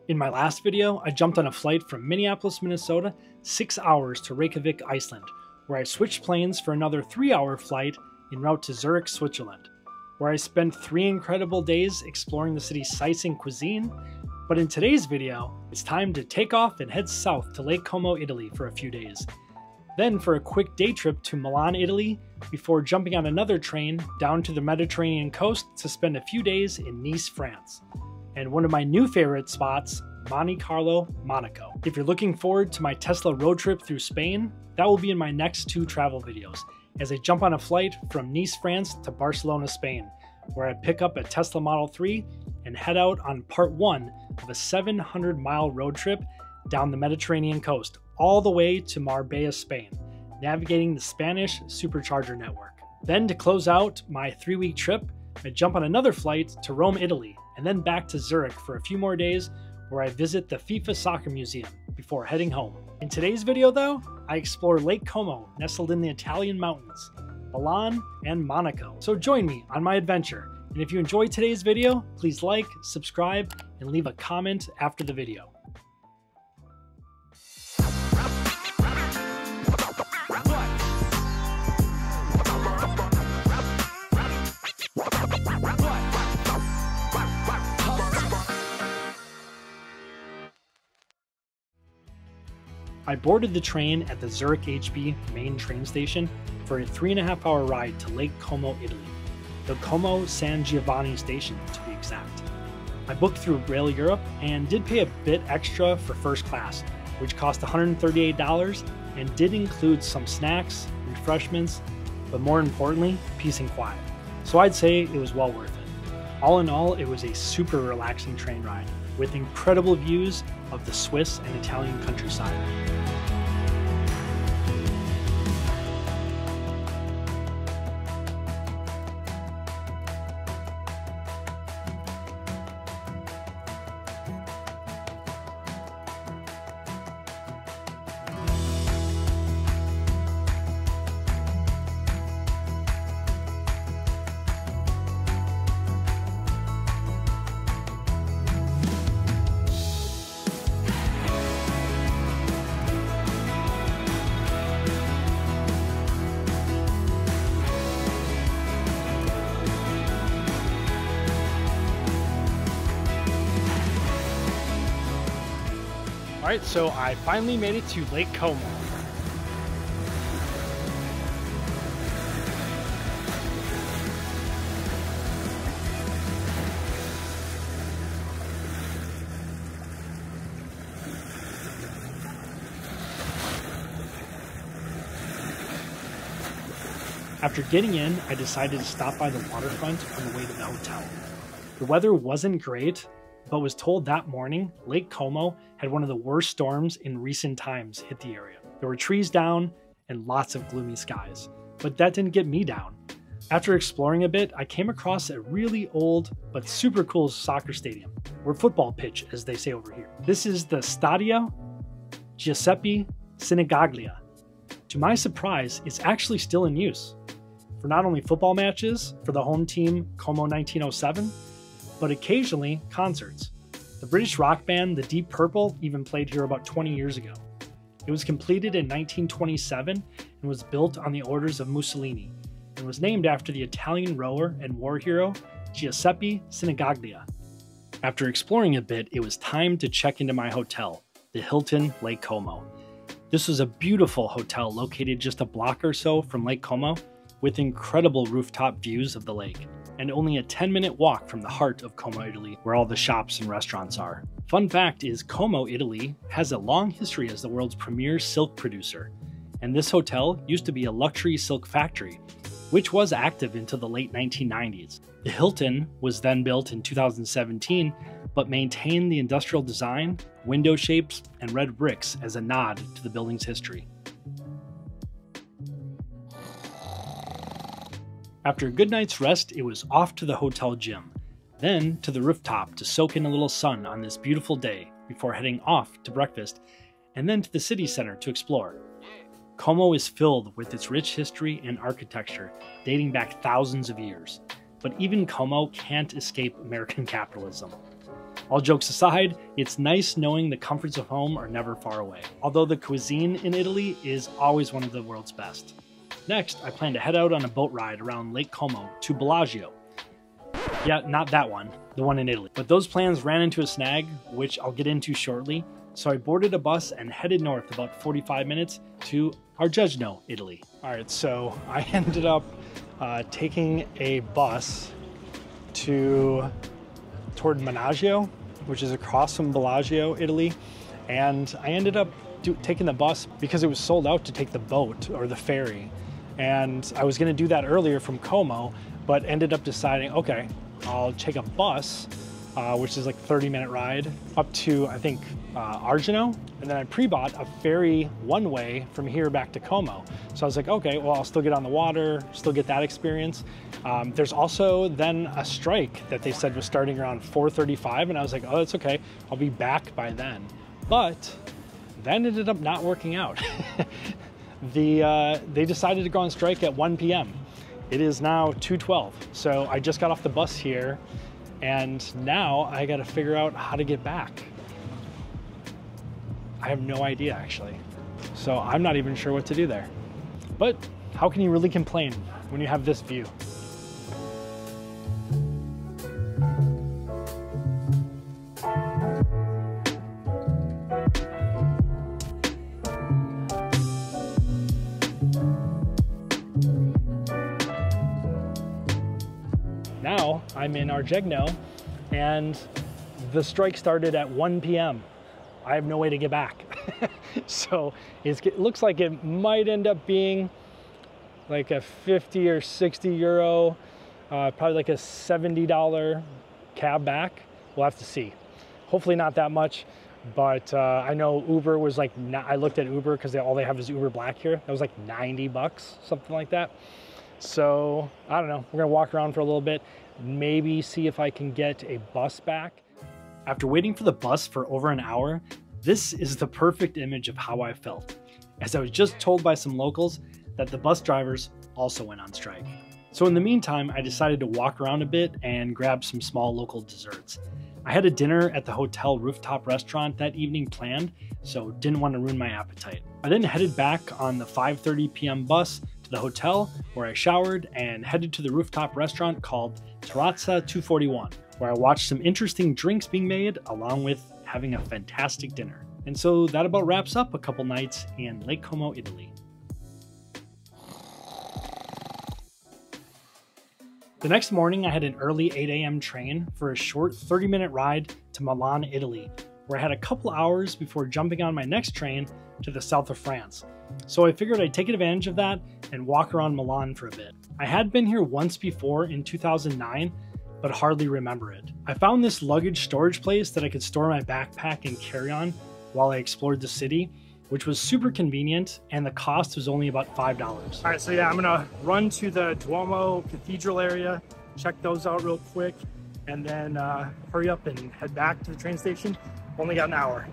In my last video, I jumped on a flight from Minneapolis, Minnesota, 6 hours to Reykjavik, Iceland, where I switched planes for another 3-hour flight en route to Zurich, Switzerland, where I spent 3 incredible days exploring the city's sights and cuisine. But in today's video, it's time to take off and head south to Lake Como, Italy for a few days. Then for a quick day trip to Milan, Italy, before jumping on another train down to the Mediterranean coast to spend a few days in Nice, France. And one of my new favorite spots, Monte Carlo, Monaco. If you're looking forward to my Tesla road trip through Spain, that will be in my next 2 travel videos, as I jump on a flight from Nice, France to Barcelona, Spain, where I pick up a Tesla Model 3 and head out on part 1 of a 700-mile road trip down the Mediterranean coast, all the way to Marbella, Spain, navigating the Spanish supercharger network. Then to close out my 3-week trip, I jump on another flight to Rome, Italy, and then back to Zurich for a few more days where I visit the FIFA Soccer Museum before heading home. In today's video though, I explore Lake Como, nestled in the Italian mountains, Milan, and Monaco. So join me on my adventure, and if you enjoyed today's video, please like, subscribe, and leave a comment after the video. I boarded the train at the Zurich HB main train station for a 3.5-hour ride to Lake Como, Italy, the Como San Giovanni station to be exact. I booked through Rail Europe and did pay a bit extra for first class, which cost $138 and did include some snacks, refreshments, but more importantly, peace and quiet. So I'd say it was well worth it. All in all, it was a super relaxing train ride with incredible views of the Swiss and Italian countryside. Alright, so I finally made it to Lake Como. After getting in, I decided to stop by the waterfront on the way to the hotel. The weather wasn't great, but was told that morning Lake Como had one of the worst storms in recent times hit the area. There were trees down and lots of gloomy skies, but that didn't get me down. After exploring a bit, I came across a really old but super cool soccer stadium, or football pitch as they say over here. This is the Stadio Giuseppe Sinigaglia. To my surprise, it's actually still in use for not only football matches for the home team Como 1907, but occasionally concerts. The British rock band The Deep Purple even played here about 20 years ago. It was completed in 1927 and was built on the orders of Mussolini, and was named after the Italian rower and war hero Giuseppe Sinigaglia. After exploring a bit, it was time to check into my hotel, the Hilton Lake Como. This was a beautiful hotel located just a block or so from Lake Como, with incredible rooftop views of the lake, and only a 10-minute walk from the heart of Como, Italy, where all the shops and restaurants are. Fun fact is Como, Italy has a long history as the world's premier silk producer, and this hotel used to be a luxury silk factory, which was active into the late 1990s. The Hilton was then built in 2017, but maintained the industrial design, window shapes, and red bricks as a nod to the building's history. After a good night's rest, it was off to the hotel gym, then to the rooftop to soak in a little sun on this beautiful day before heading off to breakfast, and then to the city center to explore. Como is filled with its rich history and architecture dating back thousands of years, but even Como can't escape American capitalism. All jokes aside, it's nice knowing the comforts of home are never far away, although the cuisine in Italy is always one of the world's best. Next, I plan to head out on a boat ride around Lake Como to Bellagio. Yeah, not that one, the one in Italy. But those plans ran into a snag, which I'll get into shortly, so I boarded a bus and headed north about 45 minutes to Argegno, Italy. All right, so I ended up taking a bus toward Monaco, which is across from Bellagio, Italy, and I ended up taking the bus because it was sold out to take the boat or the ferry, and I was going to do that earlier from Como, but ended up deciding, okay, I'll take a bus, which is like a 30-minute ride up to, I think, Argeno, and then I pre-bought a ferry one-way from here back to Como. So I was like, okay, well, I'll still get on the water, still get that experience. There's also then a strike that they said was starting around 4:35, and I was like, oh, it's okay, I'll be back by then. But then ended up not working out. They decided to go on strike at 1 p.m. It is now 2:12, so I just got off the bus here, and now I got to figure out how to get back. I have no idea, actually. So I'm not even sure what to do there. But how can you really complain when you have this view? Now I'm in Argegno, and the strike started at 1 p.m. I have no way to get back. So it looks like it might end up being like a 50 or 60 euro, probably like a $70 cab back. We'll have to see. Hopefully not that much, but I know Uber was like, I looked at Uber because all they have is Uber Black here. That was like 90 bucks, something like that. So I don't know, we're gonna walk around for a little bit, maybe see if I can get a bus back. After waiting for the bus for over an hour, this is the perfect image of how I felt, as I was just told by some locals that the bus drivers also went on strike. So in the meantime, I decided to walk around a bit and grab some small local desserts. I had a dinner at the hotel rooftop restaurant that evening planned, so didn't want to ruin my appetite. I then headed back on the 5:30 p.m. bus to the hotel, where I showered and headed to the rooftop restaurant called Terrazza 241, where I watched some interesting drinks being made along with having a fantastic dinner. And so that about wraps up a couple nights in Lake Como, Italy. The next morning I had an early 8 a.m. train for a short 30-minute ride to Milan, Italy, where I had a couple hours before jumping on my next train to the south of France. So I figured I'd take advantage of that and walk around Milan for a bit. I had been here once before in 2009, but hardly remember it. I found this luggage storage place that I could store my backpack and carry-on while I explored the city, which was super convenient, and the cost was only about $5. All right, so yeah, I'm gonna run to the Duomo Cathedral area, check those out real quick, and then hurry up and head back to the train station. Only got an hour.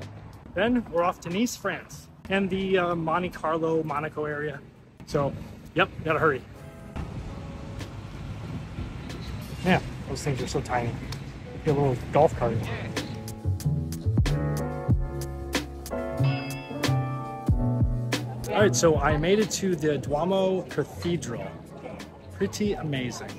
Then we're off to Nice, France, and the Monte Carlo, Monaco area. So, yep, gotta hurry. Yeah, those things are so tiny. Like a little golf cart. All right, so I made it to the Duomo Cathedral. Pretty amazing.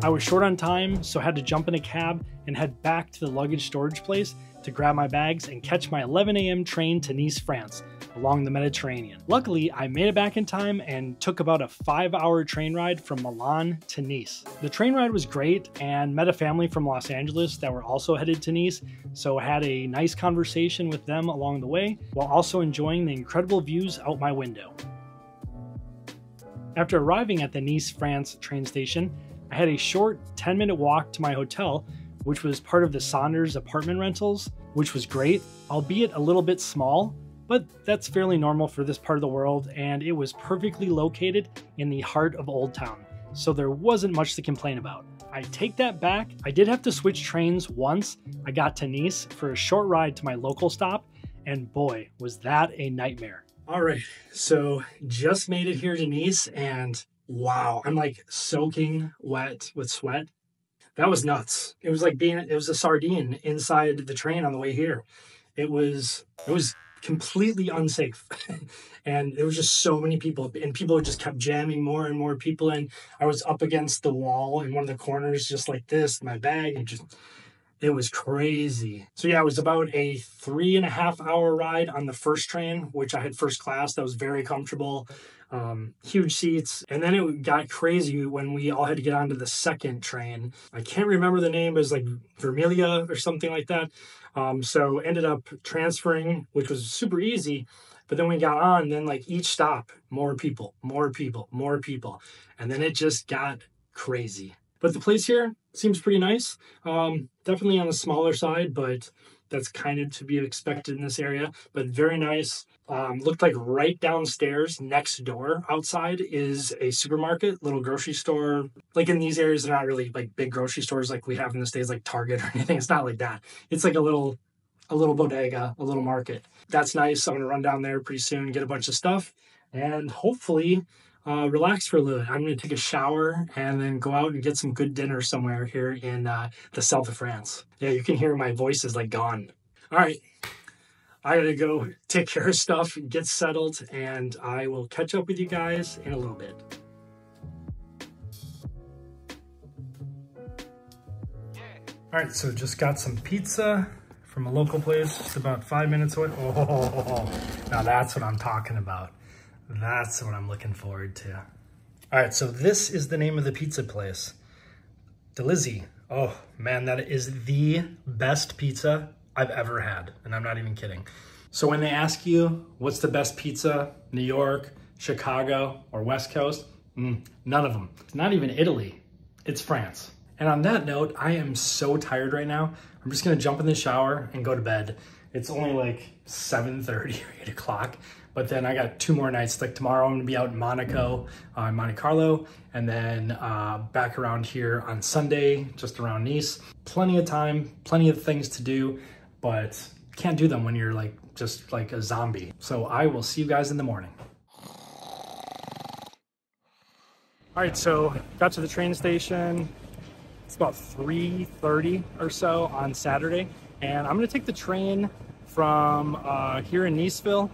I was short on time, so I had to jump in a cab and head back to the luggage storage place to grab my bags and catch my 11 a.m. train to Nice, France, along the Mediterranean. Luckily, I made it back in time and took about a 5-hour train ride from Milan to Nice. The train ride was great and met a family from Los Angeles that were also headed to Nice, so I had a nice conversation with them along the way, while also enjoying the incredible views out my window. After arriving at the Nice, France train station, I had a short 10-minute walk to my hotel, which was part of the Saunders apartment rentals, which was great, albeit a little bit small, but that's fairly normal for this part of the world, and it was perfectly located in the heart of Old Town, so there wasn't much to complain about. I take that back, I did have to switch trains once I got to Nice for a short ride to my local stop, and boy, was that a nightmare. All right, so just made it here to Nice, and wow, I'm like soaking wet with sweat. That was nuts. It was like it was a sardine inside the train on the way here. It was completely unsafe. And there was just so many people, and people just kept jamming more and more people in. I was up against the wall in one of the corners, just like this, my bag, and just it was crazy. So yeah, it was about a 3.5 hour ride on the first train, which I had first class. That was very comfortable. Huge seats. And then it got crazy when we all had to get onto the second train. I can't remember the name. It was like Vermilia or something like that. So ended up transferring, which was super easy. But then we got on, and then like each stop, more people, more people, more people. And then it just got crazy. But the place here seems pretty nice. Definitely on the smaller side, but that's kind of to be expected in this area. But very nice. Looked like right downstairs, next door outside, is a supermarket, little grocery store. Like in these areas, they're not really like big grocery stores like we have in the States, like Target or anything. It's not like that. It's like a little bodega, a little market. That's nice. I'm going to run down there pretty soon, get a bunch of stuff, and hopefully relax for a little bit. I'm going to take a shower and then go out and get some good dinner somewhere here in the south of France. Yeah, you can hear my voice is like gone. All right. I got to go take care of stuff, get settled, and I will catch up with you guys in a little bit. All right, so just got some pizza from a local place, just about 5 minutes away. Oh, now that's what I'm talking about. That's what I'm looking forward to. All right, so this is the name of the pizza place. Delizzi. Oh, man, that is the best pizza I've ever had, and I'm not even kidding. So when they ask you, what's the best pizza, New York, Chicago, or West Coast? None of them. It's not even Italy. It's France. And on that note, I am so tired right now. I'm just gonna jump in the shower and go to bed. It's only like 7:30 or 8 o'clock. But then I got 2 more nights. Like tomorrow I'm gonna be out in Monaco, Monte Carlo, and then back around here on Sunday, just around Nice. Plenty of time, plenty of things to do, but can't do them when you're like just like a zombie. So I will see you guys in the morning. All right, so got to the train station. It's about 3:30 or so on Saturday, and I'm gonna take the train from here in Niceville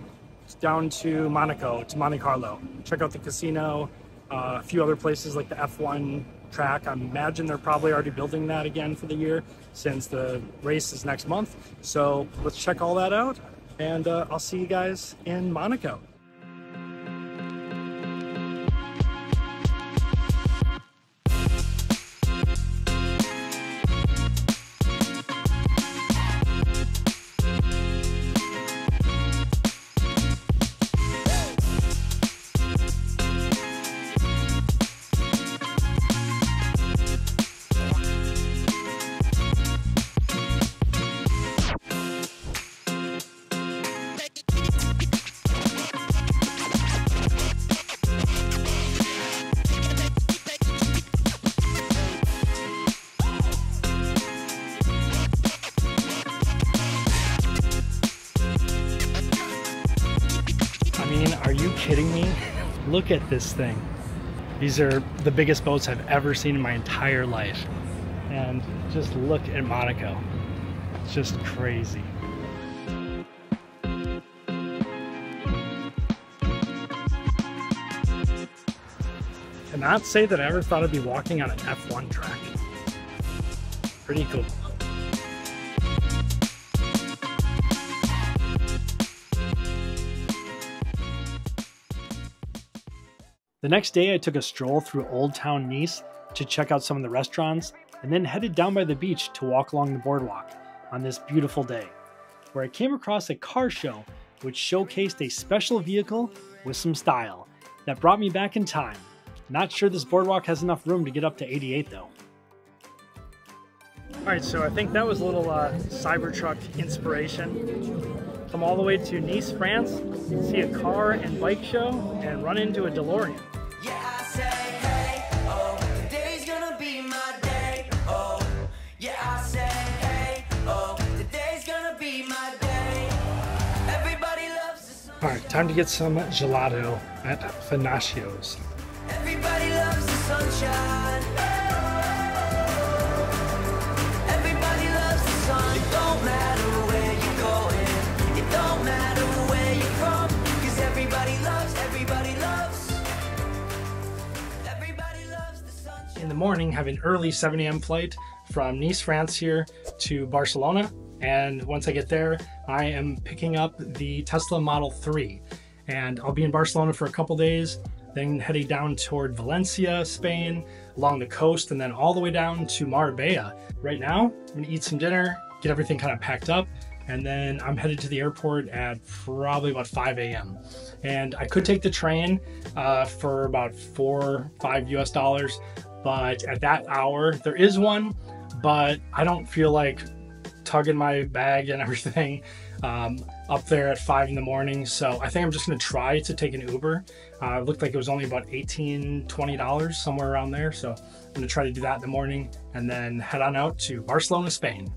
down to Monaco, to Monte Carlo. Check out the casino, a few other places like the F1 track. I imagine they're probably already building that again for the year since the race is next month. So let's check all that out, and I'll see you guys in Monaco. Are you kidding me? Look at this thing. These are the biggest boats I've ever seen in my entire life. And just look at Monaco. It's just crazy. Cannot say that I ever thought I'd be walking on an F1 track. Pretty cool. The next day, I took a stroll through Old Town Nice to check out some of the restaurants, and then headed down by the beach to walk along the boardwalk on this beautiful day, where I came across a car show which showcased a special vehicle with some style that brought me back in time. Not sure this boardwalk has enough room to get up to 88 though. Alright, so I think that was a little Cybertruck inspiration. Come all the way to Nice, France, see a car and bike show, and run into a DeLorean. Yeah, I say, hey, oh, today's gonna be my day, oh. Yeah, I say, hey, oh, today's gonna be my day. Everybody loves the sun. Alright, Time to get some gelato at Finacchio's. Everybody loves the sunshine. Everybody loves the sun. It don't matter where you're going. It don't matter where you're from. 'Cause everybody loves, everybody loves. Everybody loves the sunshine. In the morning, have an early 7 a.m. flight from Nice, France here to Barcelona. And once I get there, I am picking up the Tesla Model 3. And I'll be in Barcelona for a couple days, then heading down toward Valencia, Spain, along the coast, and then all the way down to Marbella. Right now, I'm gonna eat some dinner, get everything kind of packed up, and then I'm headed to the airport at probably about 5 a.m. And I could take the train for about $4-5 US, but at that hour, there is one, but I don't feel like tugging my bag and everything up there at 5 in the morning. So I think I'm just gonna try to take an Uber. It looked like it was only about $18-20, somewhere around there. So I'm gonna try to do that in the morning and then head on out to Barcelona, Spain.